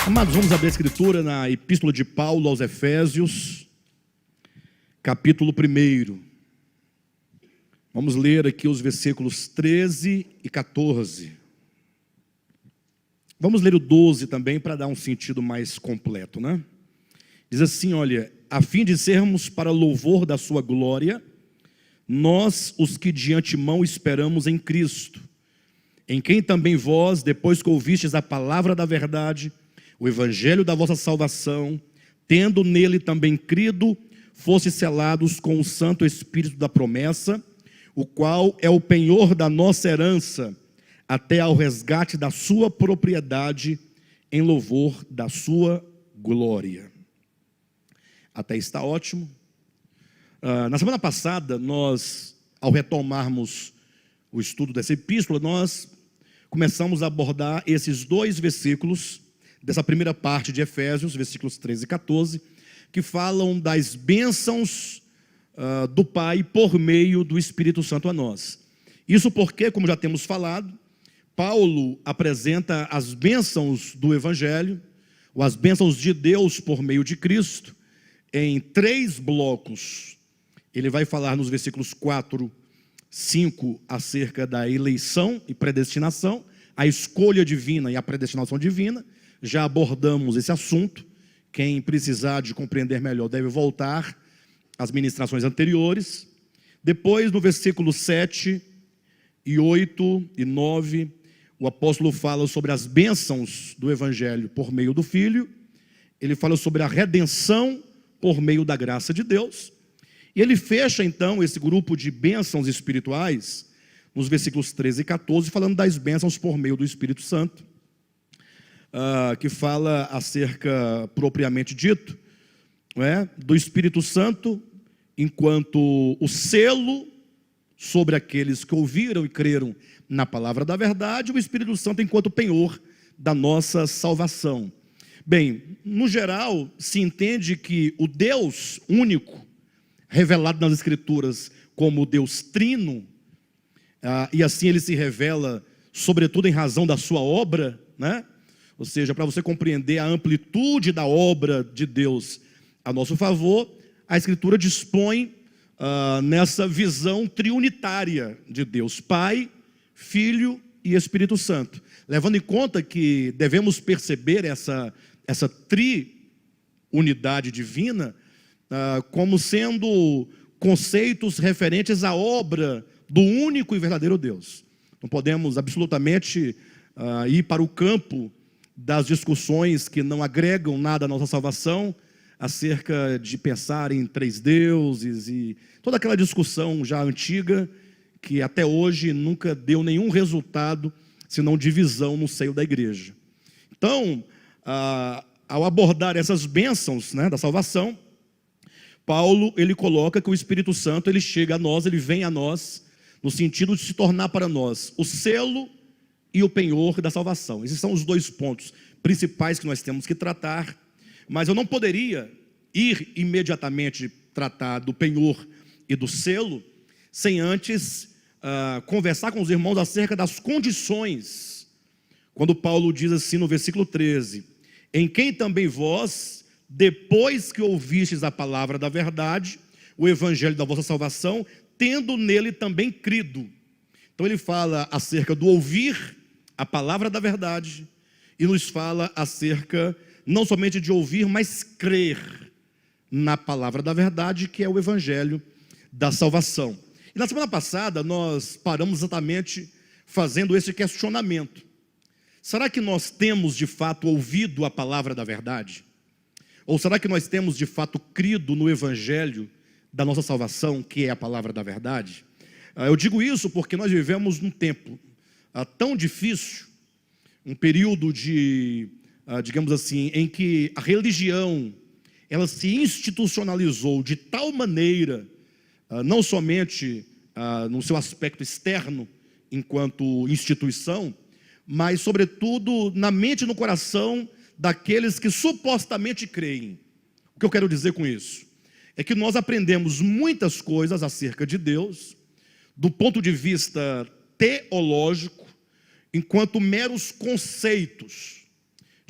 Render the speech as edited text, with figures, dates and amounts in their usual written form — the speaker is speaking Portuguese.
Amados, vamos abrir a escritura na Epístola de Paulo aos Efésios, capítulo 1. Vamos ler aqui os versículos 13 e 14. Vamos ler o 12 também para dar um sentido mais completo, né? Diz assim, olha, a fim de sermos para louvor da sua glória, nós os que de antemão esperamos em Cristo, em quem também vós, depois que ouvistes a palavra da verdade, o evangelho da vossa salvação, tendo nele também crido, fostes selados com o Santo Espírito da promessa, o qual é o penhor da nossa herança, até ao resgate da sua propriedade, em louvor da sua glória. Até aí está ótimo. Na semana passada, nós, ao retomarmos o estudo dessa epístola, nós começamos a abordar esses dois versículos dessa primeira parte de Efésios, versículos 13 e 14, que falam das bênçãos do Pai por meio do Espírito Santo a nós. Isso porque, como já temos falado, Paulo apresenta as bênçãos do Evangelho, ou as bênçãos de Deus por meio de Cristo, em 3 blocos. Ele vai falar nos versículos 4, 5 acerca da eleição e predestinação, a escolha divina e a predestinação divina. Já abordamos esse assunto. Quem precisar de compreender melhor deve voltar às ministrações anteriores. Depois, no versículo 7 e 8 e 9, o apóstolo fala sobre as bênçãos do Evangelho por meio do Filho. Ele fala sobre a redenção por meio da graça de Deus. E ele fecha, então, esse grupo de bênçãos espirituais nos versículos 13 e 14, falando das bênçãos por meio do Espírito Santo, que fala acerca, propriamente dito, não é, do Espírito Santo enquanto o selo sobre aqueles que ouviram e creram na palavra da verdade, o Espírito Santo enquanto penhor da nossa salvação. Bem, no geral, se entende que o Deus único, revelado nas Escrituras como o Deus trino, e assim ele se revela, sobretudo em razão da sua obra, né? Ou seja, para você compreender a amplitude da obra de Deus a nosso favor, a Escritura dispõe nessa visão triunitária de Deus, Pai, Filho e Espírito Santo, levando em conta que devemos perceber essa triunidade divina como sendo conceitos referentes à obra do único e verdadeiro Deus. Não podemos absolutamente ir para o campo das discussões que não agregam nada à nossa salvação, acerca de pensar em 3 deuses e toda aquela discussão já antiga, que até hoje nunca deu nenhum resultado, senão divisão no seio da igreja. Então, ao abordar essas bênçãos, né, da salvação, Paulo, ele coloca que o Espírito Santo, ele chega a nós, ele vem a nós, no sentido de se tornar para nós o selo e o penhor da salvação. Esses são os 2 pontos principais que nós temos que tratar, mas eu não poderia ir imediatamente tratar do penhor e do selo, sem antes conversar com os irmãos acerca das condições, quando Paulo diz assim no versículo 13, em quem também vós, depois que ouvistes a palavra da verdade, o evangelho da vossa salvação, tendo nele também crido. Então ele fala acerca do ouvir a palavra da verdade, e nos fala acerca não somente de ouvir, mas crer na palavra da verdade, que é o evangelho da salvação. E na semana passada nós paramos exatamente fazendo esse questionamento. Será que nós temos de fato ouvido a palavra da verdade? Ou será que nós temos de fato crido no evangelho da nossa salvação, que é a palavra da verdade? Eu digo isso porque nós vivemos num tempo tão difícil, um período de, digamos assim, em que a religião, ela se institucionalizou de tal maneira, não somente no seu aspecto externo, enquanto instituição, mas sobretudo na mente e no coração daqueles que supostamente creem. O que eu quero dizer com isso? É que nós aprendemos muitas coisas acerca de Deus, do ponto de vista teológico, enquanto meros conceitos,